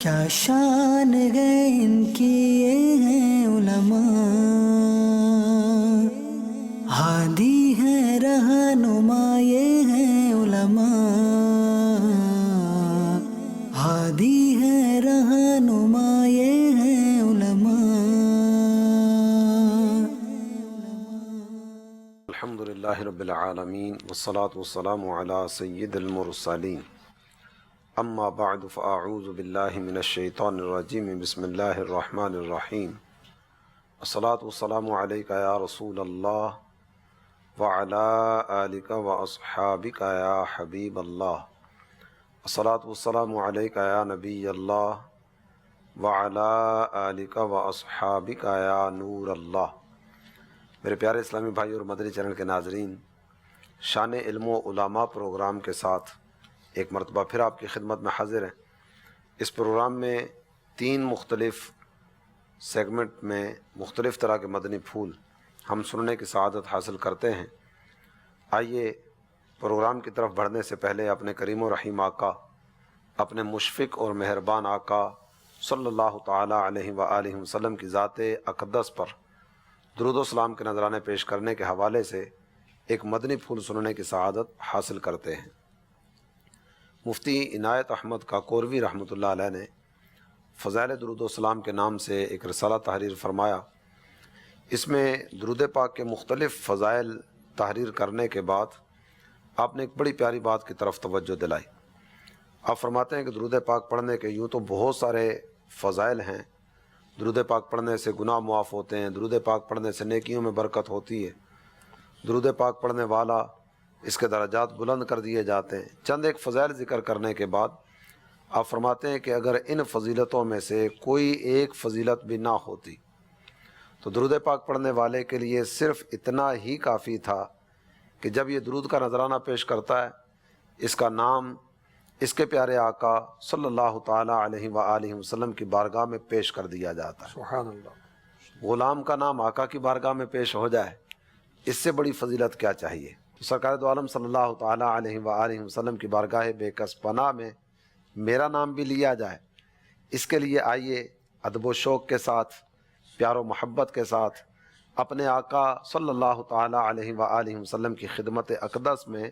کیا شان ہے ان کی یہ ہیں علماء، ہادی ہے رہنما یہ ہیں علماء، ہادی ہے رہنما یہ ہیں علماء۔ الحمد للہ رب العالمین والصلاة والسلام علی سید المرسلین، اما بعد فاعوذ باللہ من الشیطان الرجیم، بسم اللہ الرحمن الرحیم۔ الصلاة والسلام علیک یا رسول اللہ وعلی آلک واصحابک یا حبیب اللہ، الصلاة والسلام علیک یا نبی اللہ وعلی آلک واصحابک یا نور اللہ۔ میرے پیارے اسلامی بھائی اور مدنی چینل کے ناظرین، شان علم و علماء پروگرام کے ساتھ ایک مرتبہ پھر آپ کی خدمت میں حاضر ہیں۔ اس پروگرام میں 3 مختلف سیگمنٹ میں مختلف طرح کے مدنی پھول ہم سننے کی سعادت حاصل کرتے ہیں۔ آئیے پروگرام کی طرف بڑھنے سے پہلے اپنے کریم و رحیم آقا، اپنے مشفق اور مہربان آقا صلی اللہ تعالی علیہ وآلہ وسلم کی ذات اقدس پر درود و سلام کے نذرانے پیش کرنے کے حوالے سے ایک مدنی پھول سننے کی سعادت حاصل کرتے ہیں۔ مفتی عنایت احمد کاکوروی رحمۃ اللہ علیہ نے فضائل درود و سلام کے نام سے ایک رسالہ تحریر فرمایا۔ اس میں درود پاک کے مختلف فضائل تحریر کرنے کے بعد آپ نے ایک بڑی پیاری بات کی طرف توجہ دلائی۔ آپ فرماتے ہیں کہ درود پاک پڑھنے کے یوں تو بہت سارے فضائل ہیں۔ درود پاک پڑھنے سے گناہ معاف ہوتے ہیں، درود پاک پڑھنے سے نیکیوں میں برکت ہوتی ہے، درود پاک پڑھنے والا اس کے درجات بلند کر دیے جاتے ہیں۔ چند ایک فضائل ذکر کرنے کے بعد آپ فرماتے ہیں کہ اگر ان فضیلتوں میں سے کوئی ایک فضیلت بھی نہ ہوتی تو درود پاک پڑھنے والے کے لیے صرف اتنا ہی کافی تھا کہ جب یہ درود کا نذرانہ پیش کرتا ہے، اس کا نام اس کے پیارے آقا صلی اللہ تعالی علیہ وآلہ وسلم کی بارگاہ میں پیش کر دیا جاتا ہے۔ سبحان اللہ۔ غلام کا نام آقا کی بارگاہ میں پیش ہو جائے، اس سے بڑی فضیلت کیا چاہیے؟ سرکار دو عالم صلی اللہ تعالی علیہ وآلہ وسلم کی بارگاہ بے کس پناہ میں میرا نام بھی لیا جائے، اس کے لیے آئیے ادب و شوق کے ساتھ، پیار و محبت کے ساتھ اپنے آقا صلی اللہ تعالی علیہ وآلہ وسلم کی خدمت اقدس میں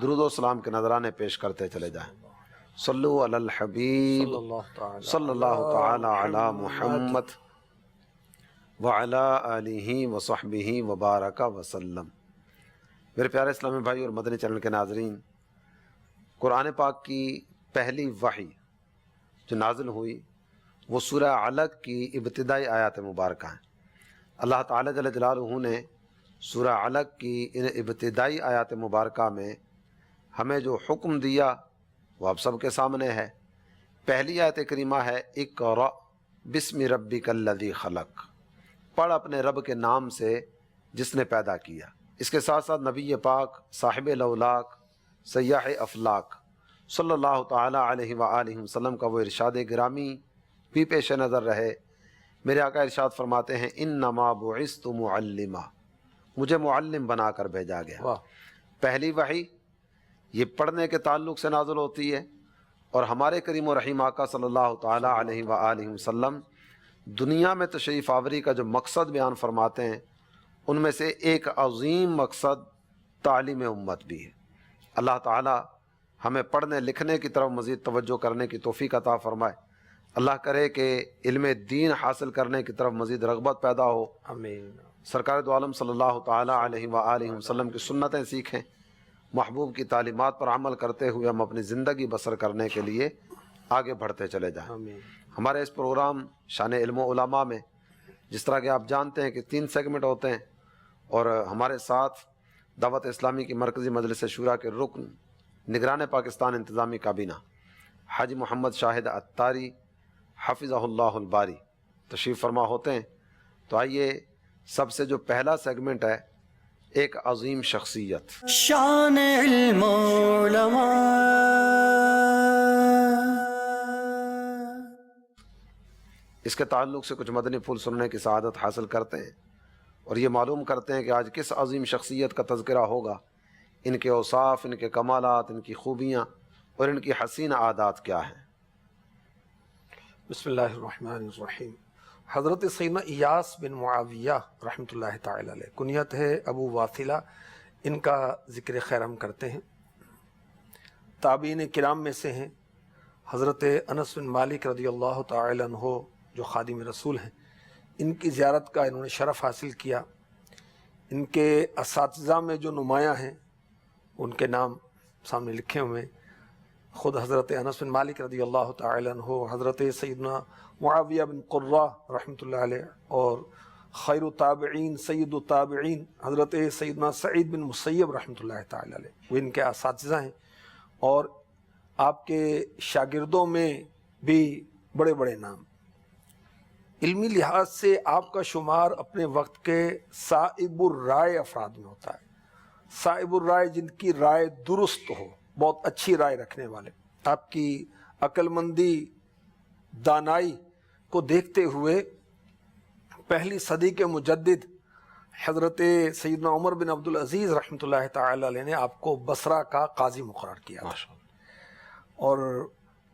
درود و سلام کے نذرانے پیش کرتے چلے جائیں۔ صلو علی الحبیب صلی اللہ تعالی علی محمد وعلی آلہ وصحبہ وبارک وسلم۔ میرے پیارے اسلامی بھائی اور مدنی چینل کے ناظرین، قرآن پاک کی پہلی وحی جو نازل ہوئی وہ سورہ علق کی ابتدائی آیات مبارکہ ہیں۔ اللہ تعالی جل جلالہ نے سورہ علق کی ان ابتدائی آیات مبارکہ میں ہمیں جو حکم دیا وہ آپ سب کے سامنے ہے۔ پہلی آیت کریمہ ہے اقرأ بسم ربک الذی خلق، پڑھ اپنے رب کے نام سے جس نے پیدا کیا۔ اس کے ساتھ ساتھ نبی پاک صاحب لولاک سیاح افلاک صلی اللہ تعالی علیہ وآلہ وسلم کا وہ ارشاد گرامی بھی پیش نظر رہے۔ میرے آقا ارشاد فرماتے ہیں انما بعثت معلما، مجھے معلم بنا کر بھیجا گیا۔ پہلی وحی یہ پڑھنے کے تعلق سے نازل ہوتی ہے، اور ہمارے کریم و رحیم آقا صلی اللہ تعالی علیہ وآلہ وسلم دنیا میں تشریف آوری کا جو مقصد بیان فرماتے ہیں ان میں سے ایک عظیم مقصد تعلیم امت بھی ہے۔ اللہ تعالی ہمیں پڑھنے لکھنے کی طرف مزید توجہ کرنے کی توفیق عطا فرمائے۔ اللہ کرے کہ علم دین حاصل کرنے کی طرف مزید رغبت پیدا ہو۔ آمین۔ سرکار دو عالم صلی اللہ تعالی علیہ وآلہ وسلم کی سنتیں سیکھیں، محبوب کی تعلیمات پر عمل کرتے ہوئے ہم اپنی زندگی بسر کرنے کے لیے آگے بڑھتے چلے جائیں۔ آمین۔ ہمارے اس پروگرام شان علم و علماء میں جس طرح کہ آپ جانتے ہیں کہ 3 سیگمنٹ ہوتے ہیں، اور ہمارے ساتھ دعوت اسلامی کی مرکزی مجلس شورا کے رکن نگران پاکستان انتظامی کابینہ حاجی محمد شاہد عطاری حفظہ اللہ الباری تشریف فرما ہوتے ہیں۔ تو آئیے سب سے جو پہلا سیگمنٹ ہے، ایک عظیم شخصیت، شان علم و علماء، اس کے تعلق سے کچھ مدنی پھول سننے کی سعادت حاصل کرتے ہیں، اور یہ معلوم کرتے ہیں کہ آج کس عظیم شخصیت کا تذکرہ ہوگا، ان کے اوصاف، ان کے کمالات، ان کی خوبیاں اور ان کی حسین عادات کیا ہیں۔ بسم اللہ الرحمن الرحیم۔ حضرت سیدنا ایاس بن معاویہ رحمۃ اللہ تعالی علیہ، کنیت ہے ابو واثلہ، ان کا ذکر خیر ہم کرتے ہیں۔ تابعین کرام میں سے ہیں۔ حضرت انس بن مالک رضی اللہ تعالی عنہ جو خادم رسول ہیں، ان کی زیارت کا انہوں نے شرف حاصل کیا۔ ان کے اساتذہ میں جو نمایاں ہیں ان کے نام سامنے لکھے ہوئے ہیں۔ خود حضرت انس بن مالک رضی اللہ تعالی عنہ، حضرت سیدنا معاویہ بن قرہ رحمۃ اللہ علیہ، اور خیر التابعین سید التابعین حضرت سیدنا سعید بن مسیب رحمۃ اللہ تعالی علیہ، وہ ان کے اساتذہ ہیں۔ اور آپ کے شاگردوں میں بھی بڑے بڑے نام۔ علمی لحاظ سے آپ کا شمار اپنے وقت کے صائب الرائے افراد میں ہوتا ہے۔ صائب الرائے جن کی رائے درست ہو، بہت اچھی رائے رکھنے والے۔ آپ کی عقل مندی، دانائی کو دیکھتے ہوئے پہلی صدی کے مجدد حضرت سیدنا عمر بن عبدالعزیز رحمۃ اللہ تعالی علیہ نے آپ کو بصرہ کا قاضی مقرر کیا تھا۔ اور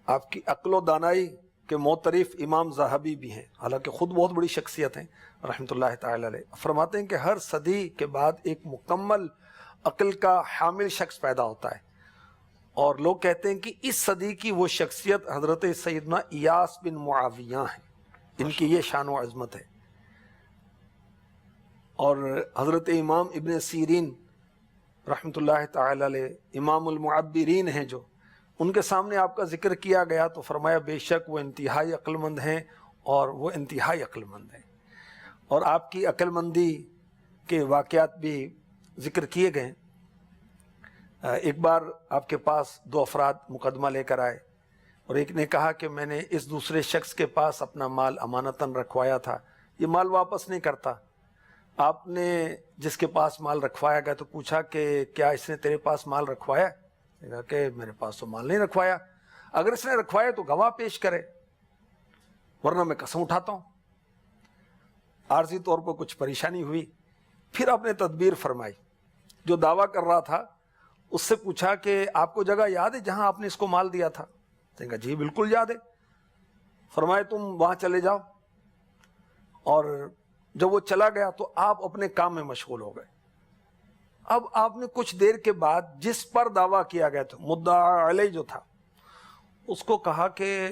آپ کی عقل و دانائی کے معترف امام ذہبی بھی ہیں، حالانکہ خود بہت بڑی شخصیت ہیں رحمۃ اللہ تعالی علیہ۔ فرماتے ہیں کہ ہر صدی کے بعد ایک مکمل عقل کا حامل شخص پیدا ہوتا ہے، اور لوگ کہتے ہیں کہ اس صدی کی وہ شخصیت حضرت سیدنا ایاس بن معاویہ ہیں، ان کی یہ شان و عظمت ہے۔ اور حضرت امام ابن سیرین رحمۃ اللہ تعالی علیہ، امام المعبرین ہیں جو، ان کے سامنے آپ کا ذکر کیا گیا تو فرمایا بے شک وہ انتہائی عقل مند ہیں، اور وہ انتہائی عقل مند ہیں۔ اور آپ کی عقل مندی کے واقعات بھی ذکر کیے گئے۔ ایک بار آپ کے پاس دو افراد مقدمہ لے کر آئے، اور ایک نے کہا کہ میں نے اس دوسرے شخص کے پاس اپنا مال امانتاً رکھوایا تھا، یہ مال واپس نہیں کرتا۔ آپ نے جس کے پاس مال رکھوایا گیا تو پوچھا کہ کیا اس نے تیرے پاس مال رکھوایا؟ کہا کہ میرے پاس تو مال نہیں رکھوایا۔ اگر اس نے رکھوایا تو گواہ پیش کرے، ورنہ میں قسم اٹھاتا ہوں۔ عارضی طور پر کچھ پریشانی ہوئی، پھر آپ نے تدبیر فرمائی۔ جو دعویٰ کر رہا تھا اس سے پوچھا کہ آپ کو جگہ یاد ہے جہاں آپ نے اس کو مال دیا تھا؟ کہا جی بالکل یاد ہے۔ فرمائے تم وہاں چلے جاؤ۔ اور جب وہ چلا گیا تو آپ اپنے کام میں مشغول ہو گئے۔ اب آپ نے کچھ دیر کے بعد جس پر دعویٰ کیا گیا تھا، مدعا علیہ جو تھا، اس کو کہا کہ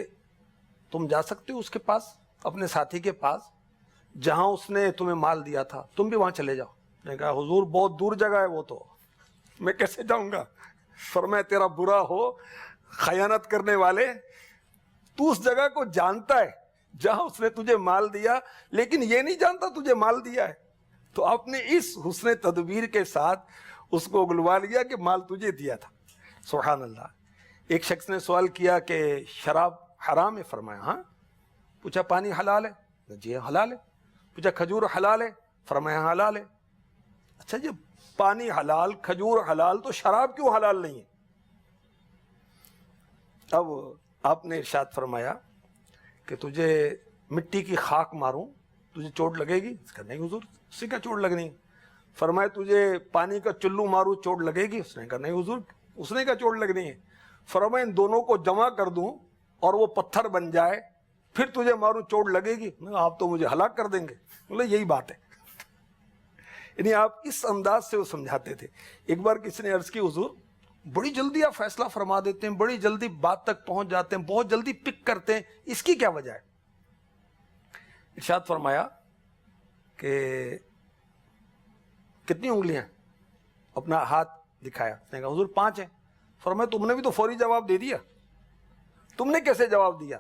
تم جا سکتے ہو اس کے پاس، اپنے ساتھی کے پاس جہاں اس نے تمہیں مال دیا تھا، تم بھی وہاں چلے جاؤ۔ نے کہا حضور بہت دور جگہ ہے وہ تو، میں کیسے جاؤں گا؟ فرمایا تیرا برا ہو خیانت کرنے والے، تو اس جگہ کو جانتا ہے جہاں اس نے تجھے مال دیا، لیکن یہ نہیں جانتا تجھے مال دیا ہے۔ تو آپ نے اس حسن تدبیر کے ساتھ اس کو اگلوا لیا کہ مال تجھے دیا تھا۔ سبحان اللہ۔ ایک شخص نے سوال کیا کہ شراب حرام ہے؟ فرمایا ہاں۔ پوچھا پانی حلال ہے؟ جی حلال ہے۔ پوچھا کھجور حلال ہے؟ فرمایا حلال ہے۔ اچھا جب پانی حلال، کھجور حلال، تو شراب کیوں حلال نہیں ہے؟ اب آپ نے ارشاد فرمایا کہ تجھے مٹی کی خاک ماروں تجھے چوٹ لگے گی؟ اس کا نہیں حضور، اس سے کیا چوٹ لگنی؟ فرمایا تجھے پانی کا چلو ماروں چوٹ لگے گی؟ اس نے کہا نہیں حضور، اس نے کیا چوٹ لگنی ہے؟ فرمایا ان دونوں کو جمع کر دوں اور وہ پتھر بن جائے پھر تجھے ماروں چوٹ لگے گی؟ آپ تو مجھے ہلاک کر دیں گے۔ بولے یہی بات ہے۔ یعنی آپ اس انداز سے وہ سمجھاتے تھے۔ ایک بار کسی نے عرض کی حضور بڑی جلدی آپ فیصلہ فرما دیتے ہیں، بڑی جلدی بات تک پہنچ جاتے ہیں، بہت جلدی پک کرتے ہیں، اس کی کیا وجہ ہے؟ ارشاد فرمایا کہ کتنی انگلیاں؟ اپنا ہاتھ دکھایا۔ اس نے کہا حضور 5 ہیں۔ فرمایا تم نے بھی تو فوری جواب دے دیا، تم نے کیسے جواب دیا؟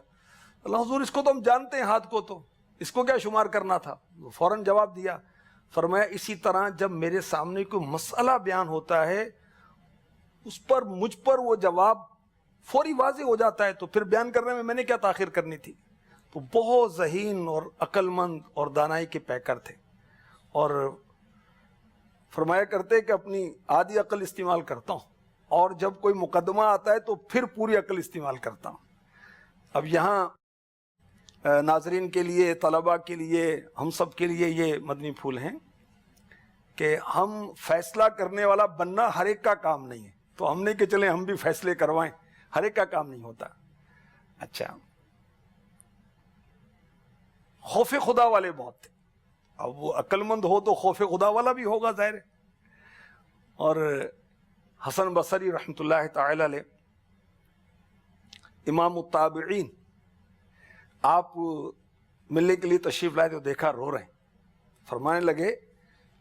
اللہ حضور اس کو تو ہم جانتے ہیں، ہاتھ کو تو، اس کو کیا شمار کرنا تھا؟ فوراً جواب دیا۔ فرمایا اسی طرح جب میرے سامنے کوئی مسئلہ بیان ہوتا ہے اس پر مجھ پر وہ جواب فوری واضح ہو جاتا ہے تو پھر بیان کرنے میں نے کیا تاخیر کرنی تھی؟ تو بہت ذہین اور عقل مند اور دانائی کے پیکر تھے، اور فرمایا کرتے کہ اپنی آدھی عقل استعمال کرتا ہوں، اور جب کوئی مقدمہ آتا ہے تو پھر پوری عقل استعمال کرتا ہوں۔ اب یہاں ناظرین کے لیے، طلباء کے لیے، ہم سب کے لیے یہ مدنی پھول ہیں کہ ہم فیصلہ کرنے والا بننا ہر ایک کا کام نہیں ہے، تو ہم نے کہ چلیں ہم بھی فیصلے کروائیں، ہر ایک کا کام نہیں ہوتا۔ اچھا خوف خدا والے بہت تھے. اب وہ عقل مند ہو تو خوف خدا والا بھی ہوگا ظاہر ہے. اور حسن بصری رحمۃ اللہ تعالی علیہ امام التابعین آپ ملنے کے لیے تشریف لائے تو دیکھا رو رہے ہیں. فرمانے لگے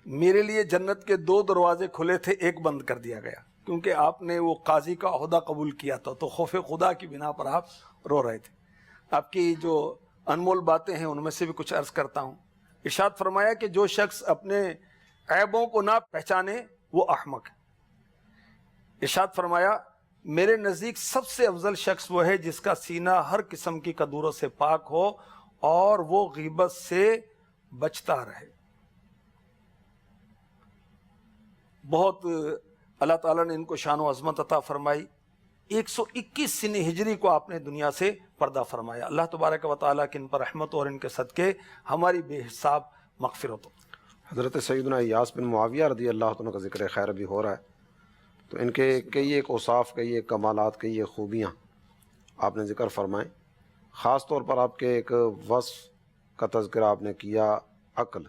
میرے لیے جنت کے 2 دروازے کھلے تھے، ایک بند کر دیا گیا کیونکہ آپ نے وہ قاضی کا عہدہ قبول کیا تھا، تو خوف خدا کی بنا پر آپ رو رہے تھے. آپ کی جو انمول باتیں ہیں ان میں سے بھی کچھ عرض کرتا ہوں. ارشاد فرمایا کہ جو شخص اپنے عیبوں کو نہ پہچانے وہ احمق ہے. ارشاد فرمایا میرے نزدیک سب سے افضل شخص وہ ہے جس کا سینہ ہر قسم کی قدوروں سے پاک ہو اور وہ غیبت سے بچتا رہے. بہت اللہ تعالیٰ نے ان کو شان و عظمت عطا فرمائی. 121 سن ہجری کو آپ نے دنیا سے پردہ فرمایا. اللہ تبارک و تعالیٰ کی ان پر رحمت اور ان کے صدقے ہماری بے حساب مغفرت ہو. حضرت سیدنا ایاس بن معاویہ رضی اللہ عنہ کا ذکر خیر ابھی ہو رہا ہے، تو ان کے کئی ایک اوصاف، کئی ایک کمالات، کئی ایک خوبیاں آپ نے ذکر فرمائیں. خاص طور پر آپ کے ایک وصف کا تذکرہ آپ نے کیا، عقل.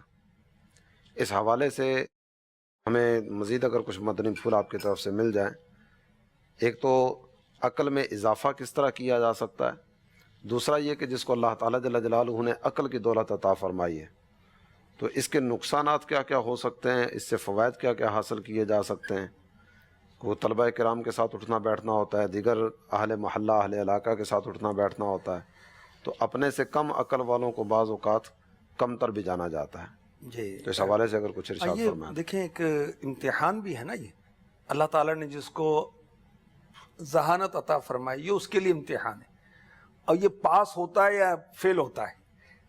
اس حوالے سے ہمیں مزید اگر کچھ مدنی پھول آپ کی طرف سے مل جائیں. ایک تو عقل میں اضافہ کس طرح کیا جا سکتا ہے، دوسرا یہ کہ جس کو اللہ تعالیٰ جل جلالہ نے عقل کی دولت عطا فرمائی ہے تو اس کے نقصانات کیا کیا ہو سکتے ہیں، اس سے فوائد کیا کیا حاصل کیے جا سکتے ہیں. وہ طلبہ کرام کے ساتھ اٹھنا بیٹھنا ہوتا ہے، دیگر اہل محلہ اہل علاقہ کے ساتھ اٹھنا بیٹھنا ہوتا ہے، تو اپنے سے کم عقل والوں کو بعض اوقات کم تر بھی جانا جاتا ہے. جی تو اس حوالے سے اگر کچھ ارشاد یہ فرمائیں. دیکھیں ایک امتحان بھی ہے نا. یہ اللہ تعالیٰ نے جس کو ذہانت عطا فرمائی یہ اس کے لیے امتحان ہے، اور یہ پاس ہوتا ہے یا فیل ہوتا ہے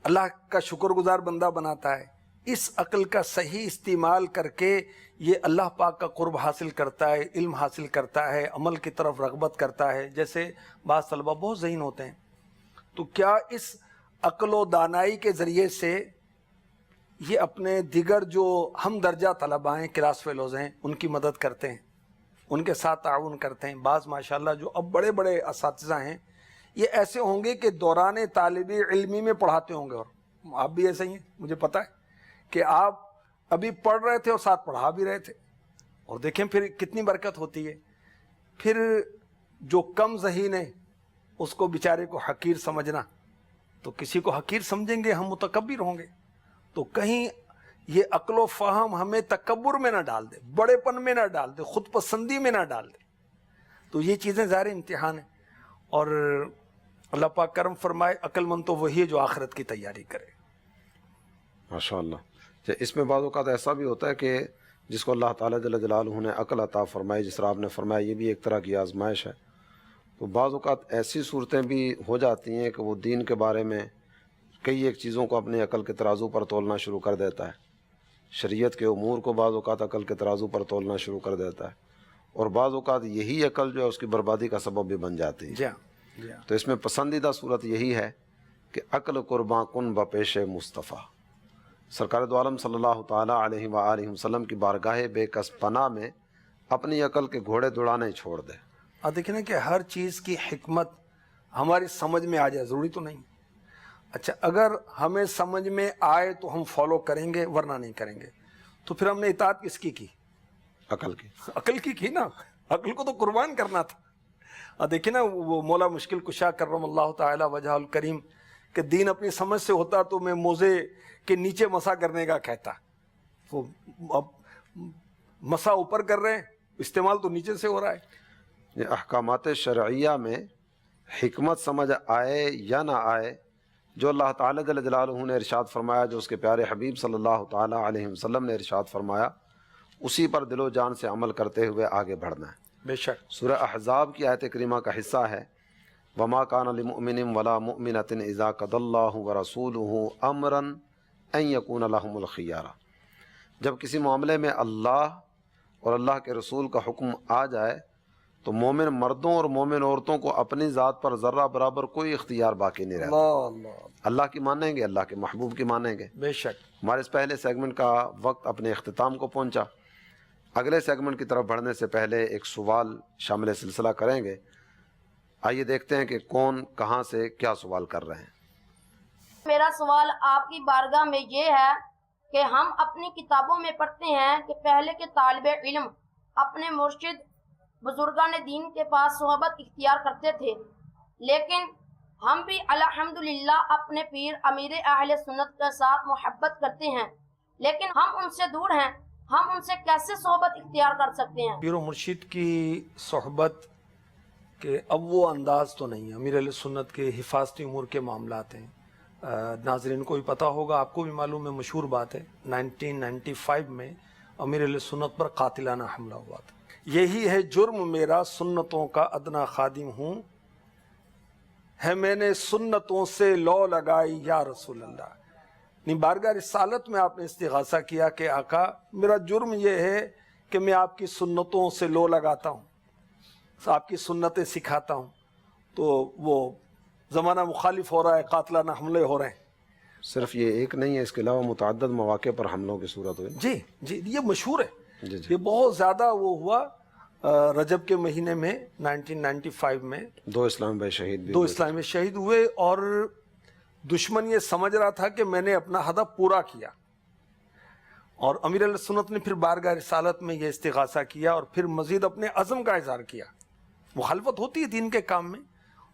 اللہ کا شکر گزار بندہ بناتا ہے. اس عقل کا صحیح استعمال کر کے یہ اللہ پاک کا قرب حاصل کرتا ہے، علم حاصل کرتا ہے، عمل کی طرف رغبت کرتا ہے. جیسے بعض طلبہ بہت ذہین ہوتے ہیں، تو کیا اس عقل و دانائی کے ذریعے سے یہ اپنے دیگر جو ہم درجہ طلبہ ہیں، کلاس فیلوز ہیں، ان کی مدد کرتے ہیں، ان کے ساتھ تعاون کرتے ہیں. بعض ماشاءاللہ جو اب بڑے بڑے اساتذہ ہیں یہ ایسے ہوں گے کہ دوران طالب علمی میں پڑھاتے ہوں گے، اور آپ بھی ایسے ہی ہیں، مجھے پتہ ہے کہ آپ ابھی پڑھ رہے تھے اور ساتھ پڑھا بھی رہے تھے. اور دیکھیں پھر کتنی برکت ہوتی ہے. پھر جو کم ذہین ہے اس کو بیچارے کو حقیر سمجھنا، تو کسی کو حقیر سمجھیں گے ہم متکبر ہوں گے. تو کہیں یہ عقل و فہم ہمیں تکبر میں نہ ڈال دے، بڑے پن میں نہ ڈال دے، خود پسندی میں نہ ڈال دے. تو یہ چیزیں ظاہر امتحان ہیں. اور اللہ پاک کرم فرمائے، عقل مند تو وہی ہے جو آخرت کی تیاری کرے. ماشاء اللہ. اس میں بعض اوقات ایسا بھی ہوتا ہے کہ جس کو اللہ تعالیٰ جل جلالہ نے عقل عطا فرمائی، جس طرح آپ نے فرمایا یہ بھی ایک طرح کی آزمائش ہے، تو بعض اوقات ایسی صورتیں بھی ہو جاتی ہیں کہ وہ دین کے بارے میں کئی ایک چیزوں کو اپنی عقل کے ترازو پر تولنا شروع کر دیتا ہے. شریعت کے امور کو بعض اوقات عقل کے ترازو پر تولنا شروع کر دیتا ہے، اور بعض اوقات یہی عقل جو ہے اس کی بربادی کا سبب بھی بن جاتی ہے. جی ہاں. تو اس میں پسندیدہ صورت یہی ہے کہ عقل قرباں کن بپیش مصطفیٰ. سرکار دو عالم صلی اللہ تعالیٰ علیہ وآلہ وسلم کی بارگاہ بے کس پناہ میں اپنی عقل کے گھوڑے دوڑانے چھوڑ دے. آپ دیکھیں نا کہ ہر چیز کی حکمت ہماری سمجھ میں آ جائے ضروری تو نہیں. اچھا اگر ہمیں سمجھ میں آئے تو ہم فالو کریں گے، ورنہ نہیں کریں گے. تو پھر ہم نے اطاعت کس کی؟ عقل کی. عقل کی نا. عقل کو تو قربان کرنا تھا. دیکھیں نا وہ مولا مشکل کشا کرم اللہ تعالی وجہ الکریم کہ دین اپنی سمجھ سے ہوتا تو میں موزے کے نیچے مسا کرنے کا کہتا. وہ اب مسا اوپر کر رہے ہیں، استعمال تو نیچے سے ہو رہا ہے. یہ احکامات شرعیہ میں حکمت سمجھ آئے یا نہ آئے، جو اللہ تعالیٰ جل جلالہ نے ارشاد فرمایا، جو اس کے پیارے حبیب صلی اللہ تعالیٰ علیہ وسلم نے ارشاد فرمایا، اسی پر دل و جان سے عمل کرتے ہوئے آگے بڑھنا ہے. بے شک سورہ احزاب کی آیت کریمہ کا حصہ ہے وَمَا كَانَ لِمُؤْمِنٍ وَلَا مُؤْمِنَةٍ إِذَا قَضَى اللَّهُ وَرَسُولُهُ أَمْرًا أَن يَكُونَ لَهُمُ الْخِيَارَةُ. جب کسی معاملے میں اللہ اور اللہ کے رسول کا حکم آ جائے تو مومن مردوں اور مومن عورتوں کو اپنی ذات پر ذرہ برابر کوئی اختیار باقی نہیں رہتا. اللہ کی مانیں گے، اللہ کے محبوب کی مانیں گے. بے شک. ہمارے اس پہلے سیگمنٹ کا وقت اپنے اختتام کو پہنچا. اگلے سیگمنٹ کی طرف بڑھنے سے پہلے ایک سوال شامل سلسلہ کریں گے. آئیے دیکھتے ہیں کہ کون کہاں سے کیا سوال کر رہے ہیں. میرا سوال آپ کی بارگاہ میں یہ ہے کہ ہم اپنی کتابوں میں پڑھتے ہیں کہ پہلے کے طالب علم اپنے مرشد بزرگان دین کے پاس صحبت اختیار کرتے تھے، لیکن ہم بھی الحمدللہ اپنے پیر امیر اہل سنت کے ساتھ محبت کرتے ہیں، لیکن ہم ان سے دور ہیں، ہم ان سے کیسے صحبت اختیار کر سکتے ہیں؟ پیر و مرشد کی صحبت کے اب وہ انداز تو نہیں ہے، امیر اہل سنت کے حفاظتی امور کے معاملات ہیں۔ ناظرین کو بھی پتہ ہوگا، آپ کو بھی معلوم ہے، مشہور بات ہے 1995 میں امیر اہل سنت پر قاتلانہ حملہ ہوا تھا۔ یہی ہے جرم میرا، سنتوں کا ادنا خادم ہوں، ہے میں نے سنتوں سے لو لگائی یا رسول اللہ۔ بارگاہ رسالت میں آپ نے استغاثہ کیا کہ آقا میرا جرم یہ ہے کہ میں آپ کی سنتوں سے لو لگاتا ہوں، آپ کی سنتیں سکھاتا ہوں، تو وہ زمانہ مخالف ہو رہا ہے، قاتلانہ حملے ہو رہے ہیں۔ صرف یہ ایک نہیں ہے، اس کے علاوہ متعدد مواقع پر حملوں کی صورت ہوئی۔ جی جی، یہ مشہور ہے، جی جی، یہ بہت زیادہ وہ ہوا رجب کے مہینے میں 1995 میں 2 اسلام بھائی شہید بھی دو ہوئے۔ اسلامی شہید ہوئے، اور دشمن یہ سمجھ رہا تھا کہ میں نے اپنا ہدف پورا کیا، اور امیر علیہ سنت نے پھر بارگاہ رسالت میں یہ استغاثہ کیا، اور پھر مزید اپنے عزم کا اظہار کیا۔ مخالفت ہوتی ہے دین کے کام میں،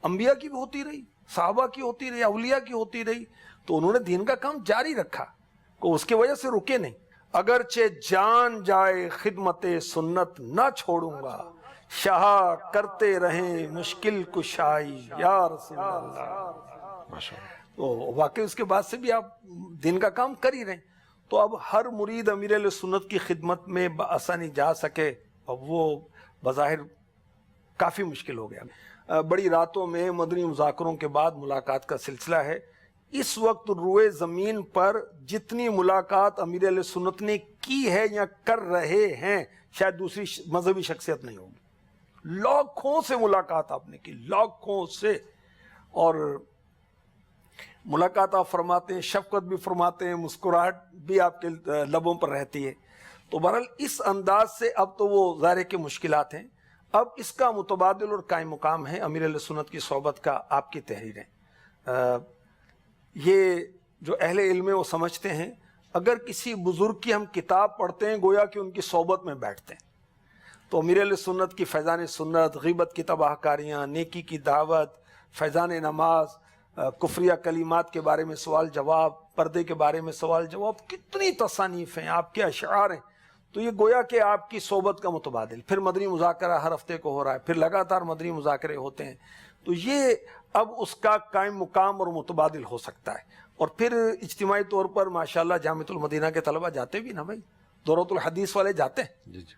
انبیاء کی بھی ہوتی رہی، صحابہ کی ہوتی رہی، اولیاء کی ہوتی رہی، تو انہوں نے دین کا کام جاری رکھا، کو اس کی وجہ سے رکے نہیں۔ اگرچہ جان جائے خدمت سنت نہ چھوڑوں گا، شاہ کرتے رہیں مشکل کشائی یا رسول اللہ۔ ماشاءاللہ۔ تو واقعی اس کے بعد سے بھی آپ دین کا کام کر ہی رہے ہیں، تو اب ہر مرید امیر علیہ سنت کی خدمت میں بآسانی جا سکے، اب وہ بظاہر کافی مشکل ہو گیا۔ بڑی راتوں میں مدنی مذاکروں کے بعد ملاقات کا سلسلہ ہے۔ اس وقت روئے زمین پر جتنی ملاقات امیر علیہ سنت نے کی ہے یا کر رہے ہیں، شاید دوسری مذہبی شخصیت نہیں ہوگی۔ لاکھوں سے ملاقات آپ نے کی، لاکھوں سے، اور ملاقات آپ فرماتے ہیں، شفقت بھی فرماتے ہیں، مسکراہٹ بھی آپ کے لبوں پر رہتی ہے۔ تو بہرحال اس انداز سے اب تو وہ ظاہر ہے کہ مشکلات ہیں، اب اس کا متبادل اور قائم مقام ہے امیر علیہ سنت کی صحبت کا، آپ کی تحریریں۔ یہ جو اہل علم وہ سمجھتے ہیں اگر کسی بزرگ کی ہم کتاب پڑھتے ہیں گویا کہ ان کی صحبت میں بیٹھتے ہیں۔ تو امیر علیہ سنت کی فیضان سنت، غیبت کی تباہ کاریاں، نیکی کی دعوت، فیضان نماز، کفریہ کلمات کے بارے میں سوال جواب، پردے کے بارے میں سوال جواب، کتنی تصانیف ہیں، آپ کے اشعار ہیں، تو یہ گویا کہ آپ کی صحبت کا متبادل۔ پھر مدنی مذاکرہ ہر ہفتے کو ہو رہا ہے، پھر لگاتار مدنی مذاکرے ہوتے ہیں، تو یہ اب اس کا قائم مقام اور متبادل ہو سکتا ہے۔ اور پھر اجتماعی طور پر ماشاءاللہ جامعۃ المدینہ کے طلبہ جاتے بھی نا بھائی، دورۃ الحدیث والے جاتے ہیں، جی جی،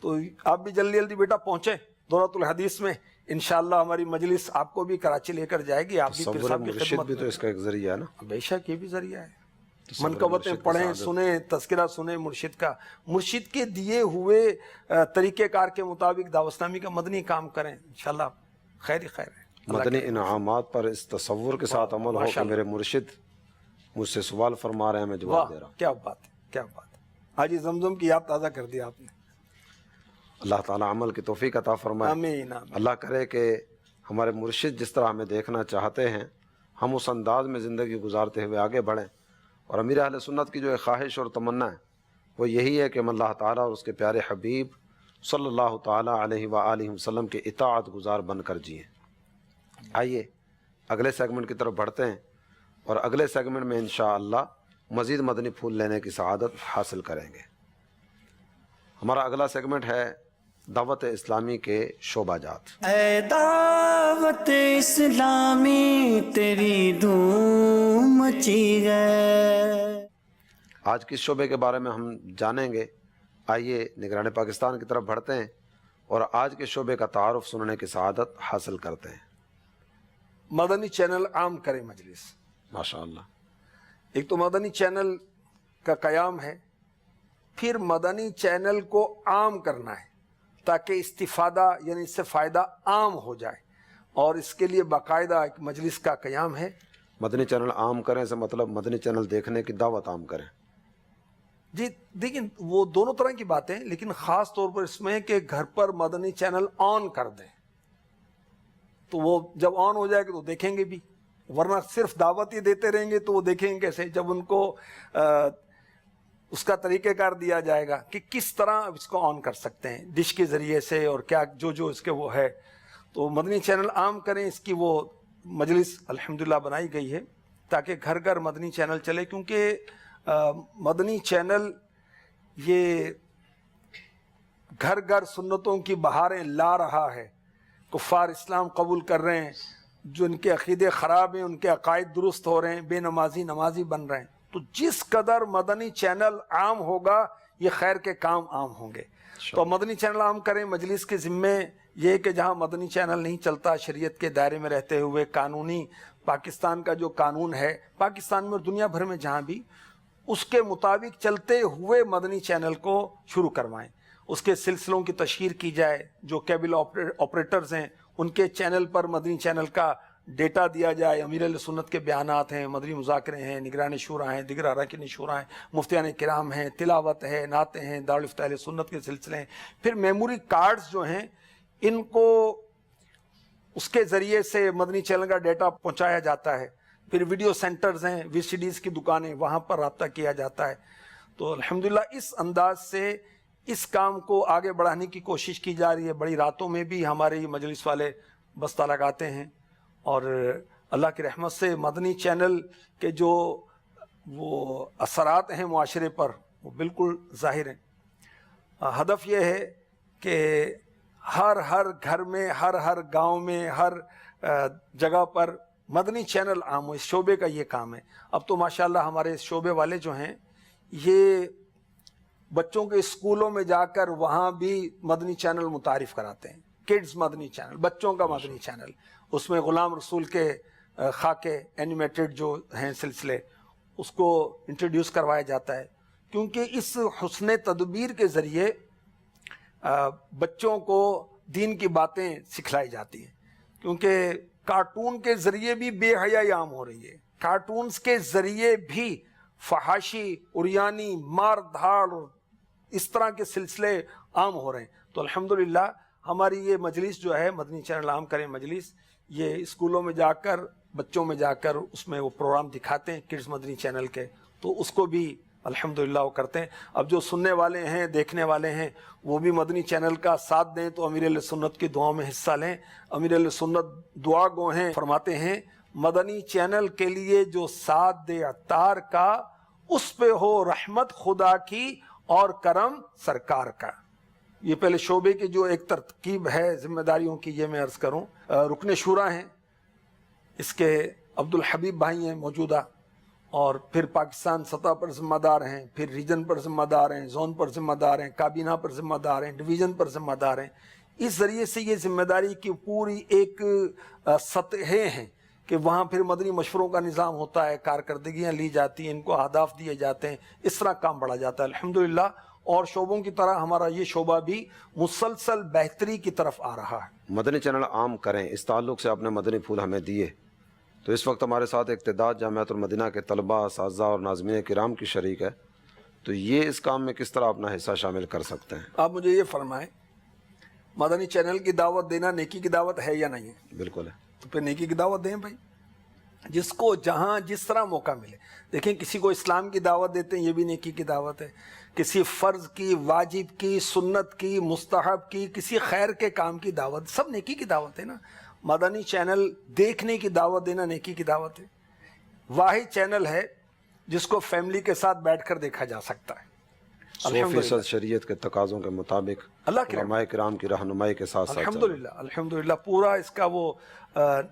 تو آپ بھی جلدی جلدی بیٹا پہنچیں دورۃ الحدیث میں، انشاءاللہ ہماری مجلس آپ کو بھی کراچی لے کر جائے گی، آپ بھی پھر تصور صاحب کی مرشد خدمت بھی تو اس کا ایک ذریعہ ہے نا۔ بے شک یہ بھی ذریعہ ہے، تصور منقبتیں مرشد کی پڑھیں، سعادت۔ سنیں، تذکرہ سنیں مرشد کا، مرشد کے دیے ہوئے طریقہ کار کے مطابق دعوت اسلامی کا مدنی کام کریں، انشاءاللہ خیر ہی خیر ہے۔ مدنی انعامات پر اس تصور کے ساتھ عمل ہو کہ میرے مرشد مجھ سے سوال فرما رہے ہیں، میں جواب دے رہا ہوں۔ کیا بات ہے، کیا بات ہے، آج زمزم کی یاد تازہ کر دیا آپ نے۔ اللہ تعالیٰ عمل کی توفیق عطا فرمائے۔ آمین آمین۔ اللہ کرے کہ ہمارے مرشد جس طرح ہمیں دیکھنا چاہتے ہیں ہم اس انداز میں زندگی گزارتے ہوئے آگے بڑھیں، اور امیر اہل سنت کی جو ایک خواہش اور تمنا ہے وہ یہی ہے کہ ہم اللہ تعالیٰ اور اس کے پیارے حبیب صلی اللہ تعالیٰ علیہ وآلہ وسلم کے اطاعت گزار بن کر جئیں۔ آئیے اگلے سیگمنٹ کی طرف بڑھتے ہیں، اور اگلے سیگمنٹ میں انشاءاللہ مزید مدنی پھول لینے کی سعادت حاصل کریں گے۔ ہمارا اگلا سیگمنٹ ہے دعوت اسلامی کے شعبہ جات۔ اے دعوت اسلامی تیری دھوم مچی ہے۔ آج کس شعبے کے بارے میں ہم جانیں گے؟ آئیے نگران پاکستان کی طرف بڑھتے ہیں اور آج کے شعبے کا تعارف سننے کی سعادت حاصل کرتے ہیں۔ مدنی چینل عام کرے مجلس۔ ماشاءاللہ۔ ایک تو مدنی چینل کا قیام ہے، پھر مدنی چینل کو عام کرنا ہے تاکہ استفادہ یعنی اس سے فائدہ عام ہو جائے، اور اس کے لیے باقاعدہ ایک مجلس کا قیام ہے۔ مدنی چینل عام کریں سے مطلب مدنی چینل دیکھنے کی دعوت عام کریں۔ جی دیکھیں، وہ دونوں طرح کی باتیں، لیکن خاص طور پر اس میں کہ گھر پر مدنی چینل آن کر دیں، تو وہ جب آن ہو جائے گا تو دیکھیں گے بھی، ورنہ صرف دعوت ہی دیتے رہیں گے تو وہ دیکھیں گے کیسے؟ جب ان کو اس کا طریقہ کار دیا جائے گا کہ کس طرح اس کو آن کر سکتے ہیں ڈش کے ذریعے سے، اور کیا جو اس کے وہ ہے، تو مدنی چینل عام کریں. اس کی وہ مجلس الحمدللہ بنائی گئی ہے تاکہ گھر گھر مدنی چینل چلے، کیونکہ مدنی چینل یہ گھر گھر سنتوں کی بہاریں لا رہا ہے. کفار اسلام قبول کر رہے ہیں، جو ان کے عقیدے خراب ہیں ان کے عقائد درست ہو رہے ہیں، بے نمازی نمازی بن رہے ہیں. تو جس قدر مدنی چینل عام ہوگا یہ خیر کے کام عام ہوں گے. تو مدنی چینل عام کریں. مجلس کے ذمے یہ کہ جہاں مدنی چینل نہیں چلتا، شریعت کے دائرے میں رہتے ہوئے قانونی پاکستان کا جو قانون ہے، پاکستان میں اور دنیا بھر میں جہاں بھی، اس کے مطابق چلتے ہوئے مدنی چینل کو شروع کروائیں. اس کے سلسلوں کی تشہیر کی جائے. جو کیبل آپریٹرز ہیں ان کے چینل پر مدنی چینل کا ڈیٹا دیا جائے. امیر اہل سنت کے بیانات ہیں، مدنی مذاکرے ہیں، نگران شورا ہیں، دیگر اراکین شورا ہیں، مفتیان کرام ہیں، تلاوت ہے، نعتیں ہیں، دارالفتہ اہل سنت کے سلسلے ہیں. پھر میموری کارڈز جو ہیں ان کو اس کے ذریعے سے مدنی چینل کا ڈیٹا پہنچایا جاتا ہے. پھر ویڈیو سینٹرز ہیں، وی سی ڈیز کی دکانیں، وہاں پر رابطہ کیا جاتا ہے. تو الحمدللہ اس انداز سے اس کام کو آگے بڑھانے کی کوشش کی جا رہی ہے. بڑی راتوں میں بھی ہمارے یہ مجلس والے بستہ لگاتے ہیں، اور اللہ کی رحمت سے مدنی چینل کے جو وہ اثرات ہیں معاشرے پر وہ بالکل ظاہر ہیں. ہدف یہ ہے کہ ہر گھر میں، ہر گاؤں میں، ہر جگہ پر مدنی چینل عام ہو. اس شعبے کا یہ کام ہے. اب تو ماشاءاللہ ہمارے اس شعبے والے جو ہیں یہ بچوں کے اسکولوں میں جا کر وہاں بھی مدنی چینل متعارف کراتے ہیں. کڈز مدنی چینل، بچوں کا مدنی چینل، اس میں غلام رسول کے خاکے اینیمیٹڈ جو ہیں سلسلے، اس کو انٹروڈیوس کروایا جاتا ہے. کیونکہ اس حسن تدبیر کے ذریعے بچوں کو دین کی باتیں سکھلائی جاتی ہیں. کیونکہ کارٹون کے ذریعے بھی بے حیائی عام ہو رہی ہے. کارٹونز کے ذریعے بھی فحاشی، عریانی، مار دھاڑ، اس طرح کے سلسلے عام ہو رہے ہیں. تو الحمدللہ ہماری یہ مجلس جو ہے مدنی چینل عام کریں مجلس، یہ اسکولوں میں جا کر بچوں میں جا کر اس میں وہ پروگرام دکھاتے ہیں کڈز مدنی چینل کے. تو اس کو بھی الحمدللہ وہ کرتے ہیں. اب جو سننے والے ہیں، دیکھنے والے ہیں، وہ بھی مدنی چینل کا ساتھ دیں تو امیر اہل سنت کی دعاؤں میں حصہ لیں. امیر اہل سنت دعا گو ہیں، فرماتے ہیں مدنی چینل کے لیے جو ساتھ دے عطار کا، اس پہ ہو رحمت خدا کی اور کرم سرکار کا. یہ پہلے شعبے کی جو ایک ترتیب ہے ذمہ داریوں کی، یہ میں عرض کروں. رکن شورا ہیں، اس کے عبدالحبیب بھائی ہیں موجودہ، اور پھر پاکستان سطح پر ذمہ دار ہیں، پھر ریجن پر ذمہ دار ہیں، زون پر ذمہ دار ہیں، کابینہ پر ذمہ دار ہیں، ڈویژن پر ذمہ دار ہیں. اس ذریعے سے یہ ذمہ داری کی پوری ایک سطحیں ہیں کہ وہاں پھر مدنی مشوروں کا نظام ہوتا ہے، کارکردگیاں لی جاتی ہیں، ان کو اہداف دیے جاتے ہیں، اس طرح کام بڑھا جاتا ہے الحمدللہ. اور شعبوں کی طرح ہمارا یہ شعبہ بھی مسلسل بہتری کی طرف آ رہا ہے. مدنی چینل عام کریں، اس تعلق سے آپ نے مدنی پھول ہمیں دیے. تو اس وقت ہمارے ساتھ اقتداد جامعۃ المدینہ کے طلباء، اساتذہ اور ناظمین کرام کی شریک ہے. تو یہ اس کام میں کس طرح اپنا حصہ شامل کر سکتے ہیں؟ آپ مجھے یہ فرمائیں، مدنی چینل کی دعوت دینا نیکی کی دعوت ہے یا نہیں ہے؟ بالکل ہے. تو پھر نیکی کی دعوت دیں بھائی، جس کو جہاں جس طرح موقع ملے. دیکھیں کسی کو اسلام کی دعوت دیتے ہیں، یہ بھی نیکی کی دعوت ہے. کسی فرض کی، واجب کی، سنت کی، مستحب کی، کسی خیر کے کام کی دعوت، سب نیکی کی دعوت ہے نا. مدنی چینل دیکھنے کی دعوت دینا نیکی کی دعوت ہے. واحد چینل ہے جس کو فیملی کے ساتھ بیٹھ کر دیکھا جا سکتا ہے. 100% شریعت کے تقاضوں کے مطابق اللہ کے علماء کرام کی رہنمائی کے ساتھ ساتھ الحمدللہ پورا اس کا وہ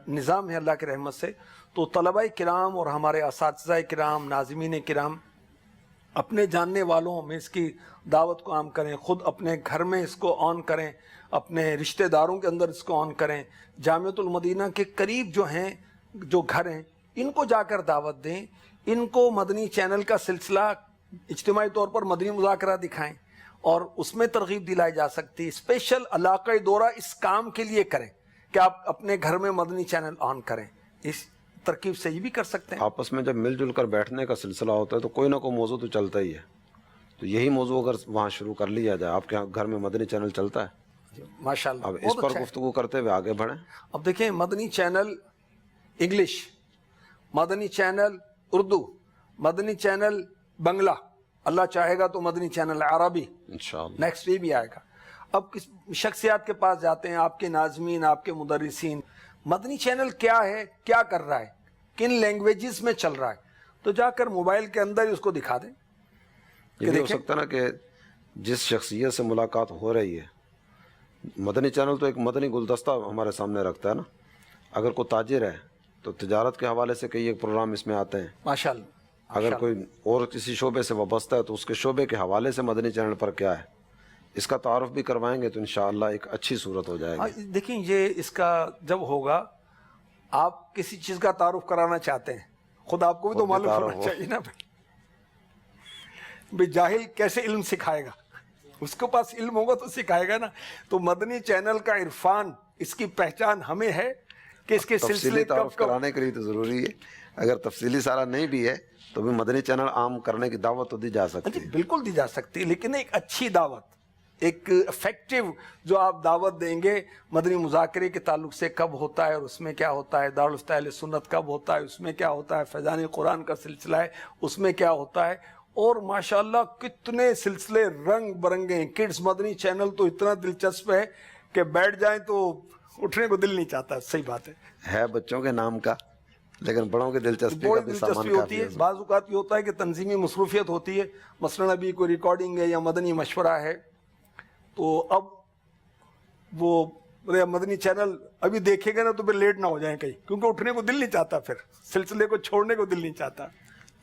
نظام ہے اللہ کی رحمت سے. تو طلباء کرام اور ہمارے اساتذہ کرام، ناظمین کرام اپنے جاننے والوں میں اس کی دعوت کو عام کریں، خود اپنے گھر میں اس کو آن کریں، اپنے رشتہ داروں کے اندر اس کو آن کریں. جامعۃ المدینہ کے قریب جو ہیں، جو گھر ہیں، ان کو جا کر دعوت دیں. ان کو مدنی چینل کا سلسلہ اجتماعی طور پر مدنی مذاکرہ دکھائیں، اور اس میں ترغیب دلائی جا سکتی. اسپیشل علاقۂ دورہ اس کام کے لیے کریں کہ آپ اپنے گھر میں مدنی چینل آن کریں. اس ترکیب سے یہ بھی کر سکتے ہیں. آپس میں جب مل جل کر بیٹھنے کا سلسلہ ہوتا ہے تو کوئی نہ کوئی موضوع تو چلتا ہی ہے. تو یہی موضوع اگر وہاں شروع کر لیا جائے، آپ کے گھر میں مدنی چینل چلتا ہے، ماشاءاللہ اب اس پر گفتگو کرتے ہوئے آگے بڑھیں. اب دیکھیں مدنی چینل انگلش مدنی چینل اردو، مدنی چینل بنگلہ، اللہ چاہے گا تو مدنی چینل عربی انشاءاللہ نیکسٹ یہ بھی آئے گا۔ اب کس شخصیات کے پاس جاتے ہیں، آپ کے ناظمین، آپ کے مدرسین، مدنی چینل کیا ہے، کیا کر رہا ہے، کن لینگویجز میں چل رہا ہے، تو جا کر موبائل کے اندر ہی اس کو دکھا دیں۔ یہ بھی ہو سکتا ہے نا کہ جس شخصیت سے ملاقات ہو رہی ہے، مدنی چینل تو ایک مدنی گلدستہ ہمارے سامنے رکھتا ہے نا، اگر کوئی تاجر ہے تو تجارت کے حوالے سے کئی ایک پروگرام اس میں آتے ہیں، ماشاءاللہ، اگر کوئی اور کسی شعبے سے وابستہ ہے تو اس کے شعبے کے حوالے سے مدنی چینل پر کیا ہے، اس کا تعارف بھی کروائیں گے تو انشاءاللہ ایک اچھی صورت ہو جائے گی۔ دیکھیں یہ اس کا جب ہوگا، آپ کسی چیز کا تعارف کرانا چاہتے ہیں، خود آپ کو بھی تو خود بھی معلوم تعارف ہونا ہو۔ چاہیے نا بھائی جاہل کیسے علم سکھائے گا، اس کے پاس علم ہوگا تو سکھائے گا نا۔ تو مدنی چینل کا عرفان، اس کی پہچان ہمیں ہے کہ اس کے تفصیلی سلسلے تعارف کب کب۔ کرانے کے لیے تو ضروری ہے، اگر تفصیلی سارا نہیں بھی ہے تو بھی مدنی چینل عام کرنے کی دعوت تو دی جا سکتی ہے۔ بالکل دی جا سکتی ہے، لیکن ایک اچھی دعوت، ایک افیکٹو جو آپ دعوت دیں گے مدنی مذاکرے کے تعلق سے، کب ہوتا ہے اور اس میں کیا ہوتا ہے، دارالفتہ اہل سنت کب ہوتا ہے، اس میں کیا ہوتا ہے، فیضان قرآن کا سلسلہ ہے اس میں کیا ہوتا ہے، اور ماشاءاللہ کتنے سلسلے رنگ برنگے ہیں۔ کڈز مدنی چینل تو اتنا دلچسپ ہے کہ بیٹھ جائیں تو اٹھنے کو دل نہیں چاہتا، صحیح بات ہے بچوں کے نام کا، لیکن بڑوں کی دلچسپی کا بڑی بھی سامان دلچسپی ہوتی کافی ہے۔ ہے۔ بعض اوقات یہ ہوتا ہے کہ تنظیمی مصروفیت ہوتی ہے، مثلا ابھی کوئی ریکارڈنگ ہے یا مدنی مشورہ ہے، تو اب وہ مدنی چینل ابھی دیکھے گا نا تو پھر لیٹ نہ ہو جائیں کہیں، کیونکہ اٹھنے کو دل نہیں چاہتا، پھر سلسلے کو چھوڑنے کو دل نہیں چاہتا۔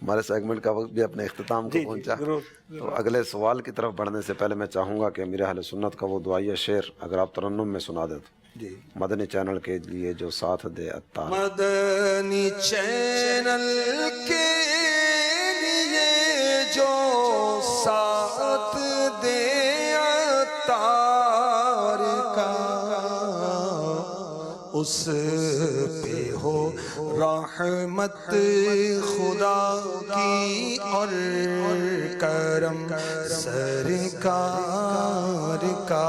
ہمارے سیگمنٹ کا وقت بھی اپنے اختتام کو پہنچا، ضرور۔ تو اگلے سوال کی طرف بڑھنے سے پہلے میں چاہوں گا کہ امیر اہل سنت کا وہ دعائیہ شعر اگر آپ ترنم میں سنا دیں تو جی، مدنی چینل کے لیے جو ساتھ دے عطار۔ مدنی چینل کے لیے جو ساتھ دے عطار کا، اس پہ ہو رحمت خدا کی اور کرم سرکار کا۔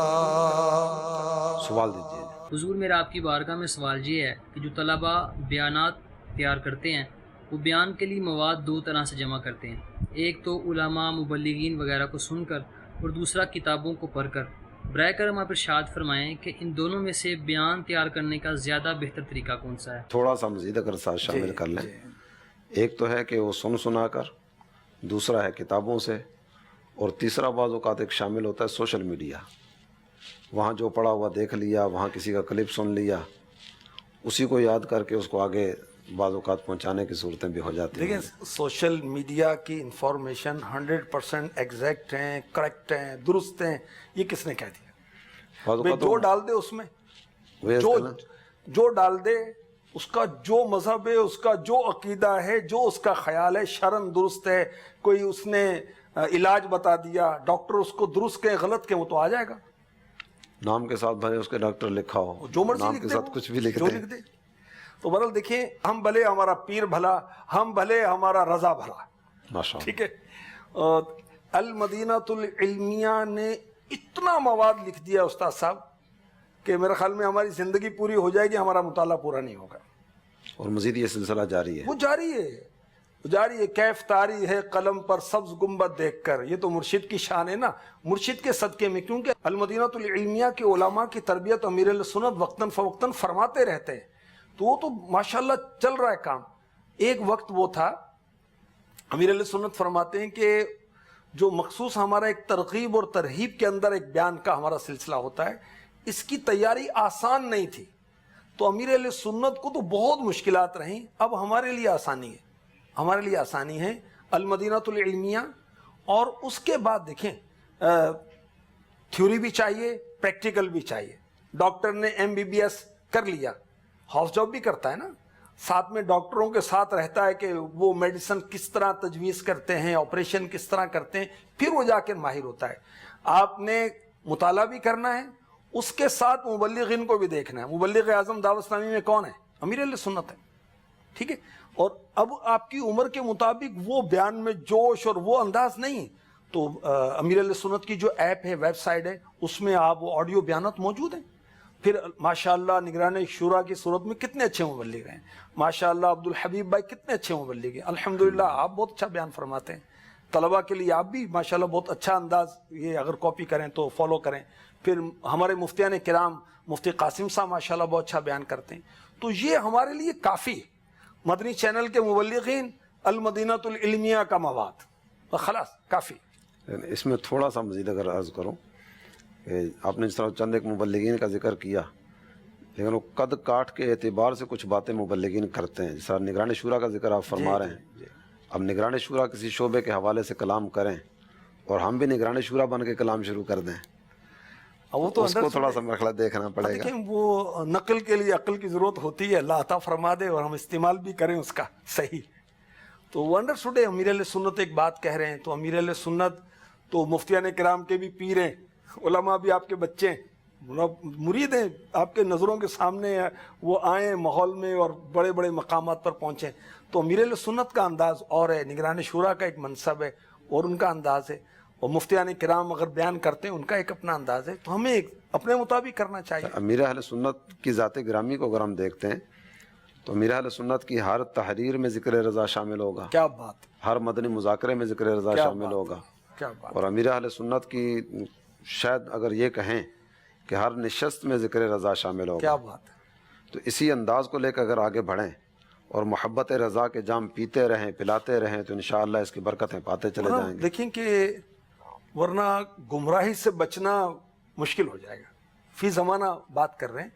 سوال دیجیے۔ حضور میرا آپ کی بارگاہ میں سوال یہ ہے کہ جو طلباء بیانات تیار کرتے ہیں وہ بیان کے لیے مواد دو طرح سے جمع کرتے ہیں، ایک تو علماء مبلغین وغیرہ کو سن کر اور دوسرا کتابوں کو پڑھ کر۔ برائے کرم آپ ارشاد فرمائیں کہ ان دونوں میں سے بیان تیار کرنے کا زیادہ بہتر طریقہ کون سا ہے؟ تھوڑا سا مزید اگر ساتھ شامل کر لیں، ایک تو ہے کہ وہ سنا کر، دوسرا ہے کتابوں سے، اور تیسرا بعض اوقات ایک شامل ہوتا ہے سوشل میڈیا، وہاں جو پڑا ہوا دیکھ لیا، وہاں کسی کا کلپ سن لیا، اسی کو یاد کر کے اس کو آگے بعض اوقات پہنچانے کی صورتیں بھی ہو جاتی ہیں۔ دیکھیں سوشل میڈیا کی انفارمیشن 100% ایگزیکٹ ہیں، کریکٹ ہیں، درست ہیں، یہ کس نے کہہ دیا؟ بعض اوقات جو ڈال دے اس میں، جو ڈال دے، اس کا جو مذہب ہے، اس کا جو عقیدہ ہے، جو اس کا خیال ہے شرعاً درست ہے، کوئی اس نے علاج بتا دیا، ڈاکٹر اس کو درست کہ غلط کہ وہ تو آ جائے گا، نام کے ساتھ بھلے اس کے ڈاکٹر لکھا ہو، جو مرضی نام لکھ کے دے، ساتھ کچھ بھی لکھ جو دے۔ لکھ دے۔ تو بہرحال دیکھیں، ہم بھلے ہمارا پیر بھلا، ہم بھلے ہمارا رضا بھلا، ماشاء اللہ۔ ٹھیک ہے۔ المدینۃ العلمیہ نے اتنا مواد لکھ دیا استاد صاحب کہ میرے خیال میں ہماری زندگی پوری ہو جائے گی، ہمارا مطالعہ پورا نہیں ہوگا، اور مزید یہ سلسلہ جاری ہے۔ وہ جاری ہے، جاری ہے۔ کیف طاری ہے قلم پر سبز گنبد دیکھ کر، یہ تو مرشد کی شان ہے نا، مرشد کے صدقے میں، کیونکہ المدینۃ العلمیہ کے علماء کی تربیت امیر اہل سنت وقتاً فوقتاً فرماتے رہتے ہیں، تو وہ تو ماشاءاللہ چل رہا ہے کام۔ ایک وقت وہ تھا، امیر اہل سنت فرماتے ہیں کہ جو مخصوص ہمارا ایک ترغیب اور ترہیب کے اندر ایک بیان کا ہمارا سلسلہ ہوتا ہے، اس کی تیاری آسان نہیں تھی، تو امیر اہل سنت کو تو بہت مشکلات رہیں، اب ہمارے لیے آسانی ہے، ہمارے لیے آسانی ہے المدینۃ العلمیہ۔ اور اس کے بعد دیکھیں تھیوری بھی چاہیے، پریکٹیکل بھی چاہیے۔ ڈاکٹر نے MBBS کر لیا، ہاؤس جاب بھی کرتا ہے نا، ساتھ میں ڈاکٹروں کے ساتھ رہتا ہے کہ وہ میڈیسن کس طرح تجویز کرتے ہیں، آپریشن کس طرح کرتے ہیں، پھر وہ جا کے ماہر ہوتا ہے۔ آپ نے مطالعہ بھی کرنا ہے، اس کے ساتھ مبلغین کو بھی دیکھنا ہے۔ مبلغ اعظم دعوت اسلامی میں کون ہے؟ امیر اہل سنت ہے، ٹھیک ہے۔ اور اب آپ کی عمر کے مطابق وہ بیان میں جوش اور وہ انداز نہیں، تو امیر اہل سنت کی جو ایپ ہے، ویب سائٹ ہے، اس میں آپ وہ آڈیو بیانات موجود ہیں، پھر ماشاءاللہ نگران شورا کی صورت میں کتنے اچھے مبلغ ہیں، ماشاءاللہ عبد الحبیب بھائی کتنے اچھے مبلغ ہیں، الحمدللہ آپ بہت اچھا بیان فرماتے ہیں، طلبہ کے لیے آپ بھی ماشاءاللہ بہت اچھا انداز، یہ اگر کاپی کریں تو فالو کریں۔ پھر ہمارے مفتیان کرام مفتی قاسم صاحب ماشاءاللہ بہت اچھا بیان کرتے ہیں، تو یہ ہمارے لیے کافی ہے۔ مدنی چینل کے مبلغین المدینۃ العلمیہ کا مواد، خلاص کافی۔ اس میں تھوڑا سا مزید اگر عرض کروں کہ آپ نے جس طرح چند ایک مبلغین کا ذکر کیا، لیکن وہ قد کاٹ کے اعتبار سے کچھ باتیں مبلغین کرتے ہیں، جس طرح نگران شورا کا ذکر آپ فرما رہے ہیں۔ اب نگران شورا کسی شعبے کے حوالے سے کلام کریں اور ہم بھی نگران شورا بن کے کلام شروع کر دیں، وہ تو اس کو تھوڑا سا مرحلہ دیکھنا پڑے گا۔ دیکھیں وہ نقل کے لیے عقل کی ضرورت ہوتی ہے، اللہ عطا فرما دے اور ہم استعمال بھی کریں اس کا صحیح۔ تو وہ انڈرسٹوڈ ہے، امیر اہل سنت ایک بات کہہ رہے ہیں، تو امیر اہل سنت تو مفتیان کرام کے بھی پیر ہیں، علماء بھی آپ کے بچے ہیں، مرید ہیں، آپ کے نظروں کے سامنے وہ آئیں ماحول میں اور بڑے بڑے مقامات پر پہنچیں۔ تو امیر اہل سنت کا انداز اور ہے، نگران شورا کا ایک منصب ہے اور ان کا انداز ہے، اور مفتیان کرام اگر بیان کرتے ہیں ان کا ایک اپنا انداز ہے، تو ہمیں ایک اپنے مطابق کرنا چاہیے۔ امیر اہل سنت کی ذات گرامی کو اگر ہم دیکھتے ہیں تو امیر اہل سنت کی ہر تحریر میں ذکر رضا شامل ہوگا، کیا بات، ہر مدنی مذاکرے میں ذکر رضا شامل ہوگا، کیا بات، اور امیر اہل سنت کی شاید اگر یہ کہیں کہ ہر نشست میں ذکر رضا شامل ہوگا۔ کیا بات ہے۔ تو اسی انداز کو لے کر اگر آگے بڑھیں اور محبت رضا کے جام پیتے رہیں، پلاتے رہیں، تو انشاءاللہ اس کی برکتیں پاتے چلے جائیں گے۔ دیکھیں کہ ورنہ گمراہی سے بچنا مشکل ہو جائے گا۔ فی زمانہ بات کر رہے ہیں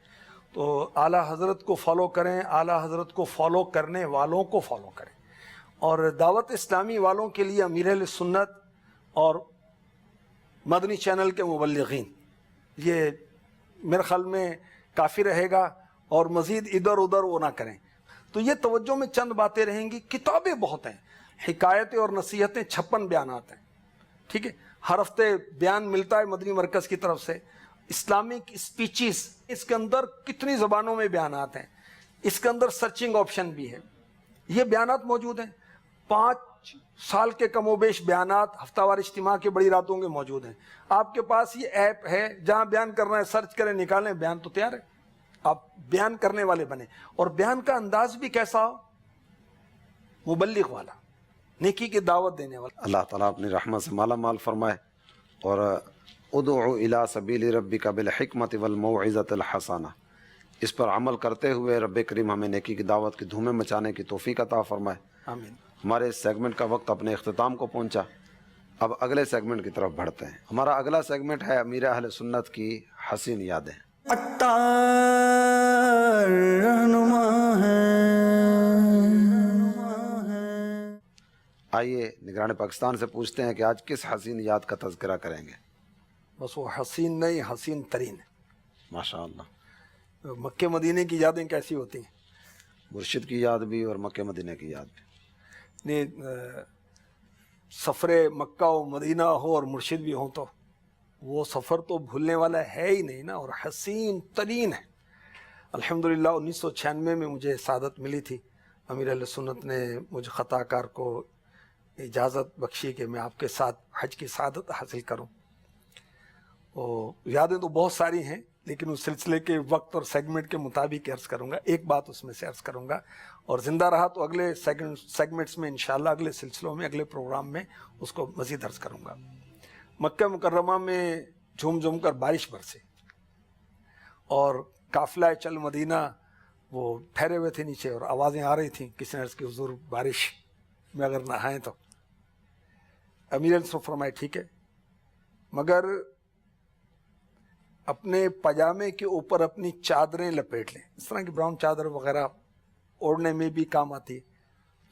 تو اعلیٰ حضرت کو فالو کریں، اعلیٰ حضرت کو فالو کرنے والوں کو فالو کریں، اور دعوت اسلامی والوں کے لیے امیر اہل سنت اور مدنی چینل کے مبلغین، یہ میرے خیال میں کافی رہے گا، اور مزید ادھر ادھر وہ نہ کریں۔ تو یہ توجہ میں چند باتیں رہیں گی۔ کتابیں بہت ہیں، حکایتیں اور نصیحتیں 56 بیانات ہیں، ٹھیک ہے، ہر ہفتے بیان ملتا ہے مدنی مرکز کی طرف سے۔ اسلامک اسپیچز، اس کے اندر کتنی زبانوں میں بیانات ہیں، اس کے اندر سرچنگ آپشن بھی ہے، یہ بیانات موجود ہیں۔ 5 سال کے کم و بیش بیانات ہفتہ وار اجتماع کے بڑی راتوں کے موجود ہیں۔ آپ کے پاس یہ ایپ ہے، جہاں بیان کرنا ہے سرچ کریں، نکالیں، بیان تو تیار ہے، آپ بیان کرنے والے بنے۔ اور بیان کا انداز بھی کیسا ہو؟ مبلغ والا، نیکی کی دعوت دینے والا۔ اللہ تعالیٰ اپنی رحمت سے مالا مال فرمائے، اور ادعو الی سبیل ربک بالحکمت والموعظۃ الحسنہ، اس پر عمل کرتے ہوئے رب کریم ہمیں نیکی کی دعوت کی دھومیں مچانے کی توفیق عطا فرمائے۔ آمین۔ ہمارے اس سیگمنٹ کا وقت اپنے اختتام کو پہنچا، اب اگلے سیگمنٹ کی طرف بڑھتے ہیں۔ ہمارا اگلا سیگمنٹ ہے امیر اہل سنت کی حسین یادیں۔ عطار رہنما ہے۔ آئیے نگران پاکستان سے پوچھتے ہیں کہ آج کس حسین یاد کا تذکرہ کریں گے؟ بس وہ حسین نہیں، حسین ترین ہے۔ ماشاء اللہ، مکے مدینے کی یادیں کیسی ہوتی ہیں؟ مرشد کی یاد بھی اور مکہ مدینہ کی یاد بھی۔ سفر مکہ و مدینہ ہو اور مرشد بھی ہوں تو وہ سفر تو بھولنے والا ہے ہی نہیں نا، اور حسین ترین ہے۔ الحمدللہ 1996 میں مجھے سعادت ملی تھی، امیر اہل سنت نے مجھے خطا کار کو اجازت بخشی کہ میں آپ کے ساتھ حج کی سعادت حاصل کروں۔ یادیں تو بہت ساری ہیں، لیکن اس سلسلے کے وقت اور سیگمنٹ کے مطابق عرض کروں گا، ایک بات اس میں سے عرض کروں گا، اور زندہ رہا تو اگلے سیگمنٹس میں انشاءاللہ، اگلے سلسلوں میں، اگلے پروگرام میں اس کو مزید عرض کروں گا۔ مکہ مکرمہ میں جھوم جھوم کر بارش برسے، اور قافلہ چل مدینہ وہ ٹھہرے ہوئے تھے نیچے، اور آوازیں آ رہی تھیں، کسی نے عرض کی حضور بارش میں اگر نہائیں تو؟ امیر نے فرمایا ٹھیک ہے، مگر اپنے پاجامے کے اوپر اپنی چادریں لپیٹ لیں، اس طرح کی براؤن چادر وغیرہ اوڑھنے میں بھی کام آتی ہے،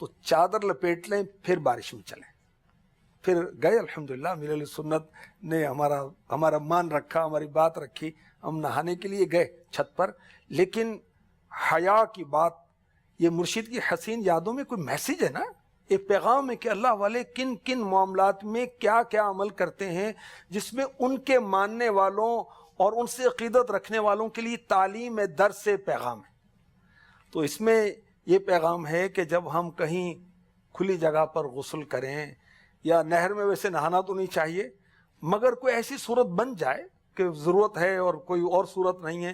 تو چادر لپیٹ لیں، پھر بارش میں چلیں۔ پھر گئے، الحمدللہ امیر علیہ سنت نے ہمارا مان رکھا، ہماری بات رکھی، ہم نہانے کے لیے گئے چھت پر۔ لیکن حیا کی بات، یہ مرشد کی حسین یادوں میں کوئی میسیج ہے نا، ایک پیغام ہے کہ اللہ والے کن کن معاملات میں کیا کیا عمل کرتے ہیں، جس میں ان کے ماننے والوں اور ان سے عقیدت رکھنے والوں کے لیے تعلیم درس سے پیغام ہے۔ تو اس میں یہ پیغام ہے کہ جب ہم کہیں کھلی جگہ پر غسل کریں، یا نہر میں ویسے نہانا تو نہیں چاہیے، مگر کوئی ایسی صورت بن جائے کہ ضرورت ہے اور کوئی اور صورت نہیں ہے،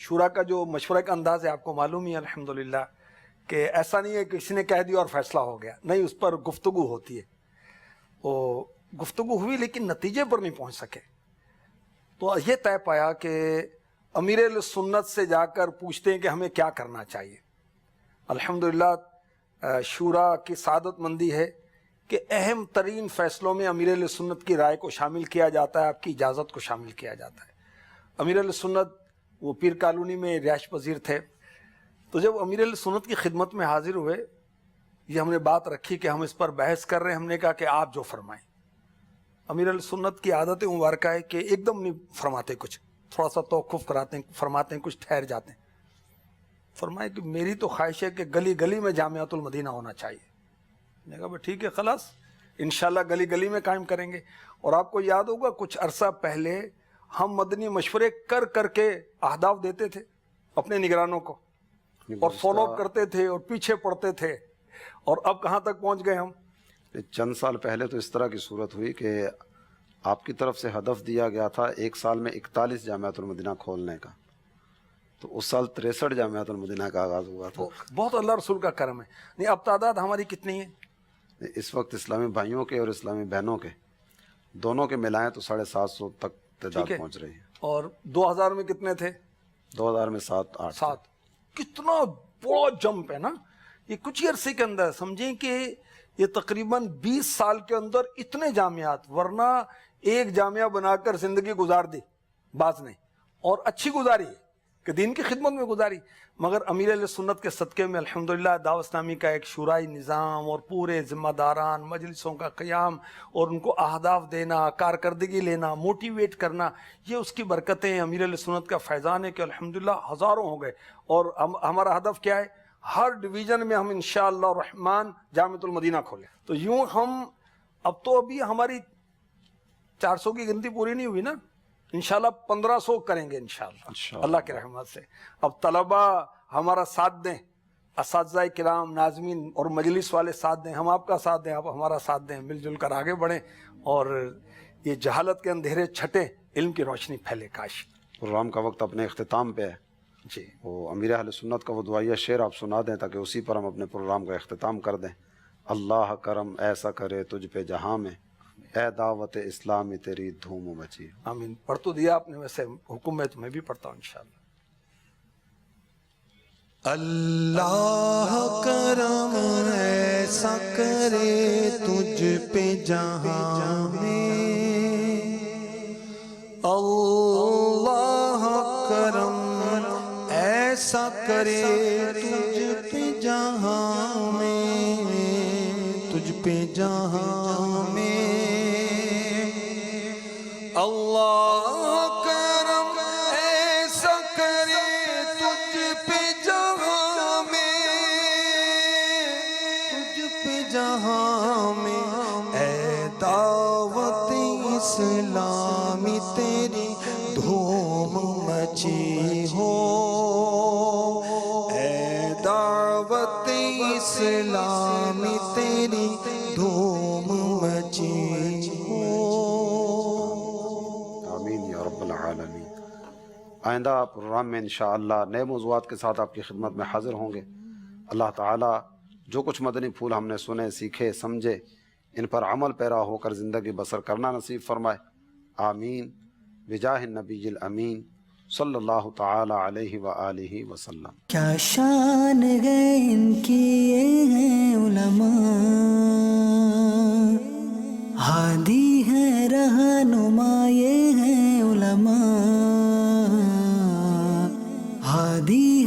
شورا کا جو مشورہ کا انداز ہے آپ کو معلوم ہی ہے الحمدللہ کہ ایسا نہیں ہے کہ کسی نے کہہ دیا اور فیصلہ ہو گیا، نہیں، اس پر گفتگو ہوتی ہے. وہ گفتگو ہوئی لیکن نتیجے پر نہیں پہنچ سکے، تو یہ طے پایا کہ امیر اہل سنت سے جا کر پوچھتے ہیں کہ ہمیں کیا کرنا چاہیے. الحمدللہ شورا کی سعادت مندی ہے کہ اہم ترین فیصلوں میں امیر اہل سنت کی رائے کو شامل کیا جاتا ہے، آپ کی اجازت کو شامل کیا جاتا ہے. امیر اہل سنت وہ پیر کالونی میں رہائش پذیر تھے، تو جب امیر اہل سنت کی خدمت میں حاضر ہوئے، یہ ہم نے بات رکھی کہ ہم اس پر بحث کر رہے ہیں، ہم نے کہا کہ آپ جو فرمائیں. امیر اہل سنت کی عادت مبارکہ ہے کہ ایک دم نہیں فرماتے، کچھ تھوڑا سا توقف کراتے ہیں، فرماتے ہیں، کچھ ٹھہر جاتے ہیں. فرمائے کہ میری تو خواہش ہے کہ گلی گلی میں جامعۃ المدینہ ہونا چاہیے. میں نے کہا بھائی ٹھیک ہے، خلاص انشاءاللہ گلی گلی میں قائم کریں گے. اور آپ کو یاد ہوگا کچھ عرصہ پہلے ہم مدنی مشورے کر کر کے اہداف دیتے تھے اپنے نگرانوں کو، اور فالو اپ کرتے تھے اور پیچھے پڑتے تھے، اور اب کہاں تک پہنچ گئے ہم. چند سال پہلے تو اس طرح کی صورت ہوئی کہ آپ کی طرف سے ہدف دیا گیا تھا ایک سال میں 41 جامعۃ المدینہ کھولنے کا، تو اس سال 63 جامعۃ المدینہ کا آغاز ہوا تھا. بہت اللہ رسول کا کرم ہے. نہیں، اب تعداد ہماری کتنی ہے اس وقت اسلامی بھائیوں کے اور اسلامی بہنوں کے دونوں کے ملائیں تو 750 تک تعداد پہنچ رہی ہے. اور 2000 میں کتنے تھے؟ 2000 میں 7. کتنا بڑا جمپ ہے نا یہ کچھ ہی عرصے کے اندر. سمجھیں کہ یہ تقریباً 20 سال کے اندر اتنے جامعات، ورنہ ایک جامعہ بنا کر زندگی گزار دی بعض نے، اور اچھی گزاری کہ دین کی خدمت میں گزاری. مگر امیر اہل سنت کے صدقے میں الحمدللہ دعوت اسلامی کا ایک شورائی نظام اور پورے ذمہ داران مجلسوں کا قیام اور ان کو اہداف دینا، کارکردگی لینا، موٹیویٹ کرنا، یہ اس کی برکتیں، امیر اہل سنت کا فیضان ہے کہ الحمدللہ ہزاروں ہو گئے. اور ہمارا ہدف کیا ہے؟ ہر ڈویژن میں ہم انشاءاللہ الرحمن جامعۃ المدینہ کھولیں. تو یوں ہم اب تو ابھی ہماری 400 کی گنتی پوری نہیں ہوئی نا، انشاءاللہ 1500 کریں گے انشاءاللہ اللہ کے رحمت سے. اب طلبہ ہمارا ساتھ دیں، اساتذہ کرام، ناظمین اور مجلس والے ساتھ دیں، ہم آپ کا ساتھ دیں، آپ ہمارا ساتھ دیں، مل جل کر آگے بڑھیں اور یہ جہالت کے اندھیرے چھٹیں، علم کی روشنی پھیلے. کاش. پروگرام کا وقت اپنے اختتام پہ ہے جی، وہ امیر اہل سنت کا وہ دعائیہ شعر آپ سنا دیں تاکہ اسی پر ہم اپنے پروگرام کا اختتام کر دیں. اللہ کرم ایسا کرے تجھ پہ جہاں میں، اے دعوت اسلامی تیری دھوم مچی. آمین. پڑھ تو دیا آپ نے، ویسے حکم میں تو میں بھی پڑھتا ہوں انشاءاللہ. اللہ کرم ایسا کرے تجھ پہ جہاں میں، اللہ کرم ایسا کرے تجھ پہ جہاں میں، تجھ پہ جہاں میں. اللہ کرم ایسا کرے تجھ پہ جہاں میں، تجھ پہ جہاں میں. اے دعوت اسلامی تیری دھوم مچی ہو، اے دعوت اسلامی تیری دھوم مچی ہو. آمین یا رب العالمین. آئندہ پروگرام میں انشاءاللہ نئے موضوعات کے ساتھ آپ کی خدمت میں حاضر ہوں گے. اللہ تعالیٰ جو کچھ مدنی پھول ہم نے سنے، سیکھے، سمجھے، ان پر عمل پیرا ہو کر زندگی بسر کرنا نصیب فرمائے. آمین بجاہ النبی الامین صلی اللہ تعالی علیہ وآلہ وسلم. کیا شان ہے ان کی یہ ہیں علماء، ہادی ہے رہنما یہ ہیں علماء، ہادی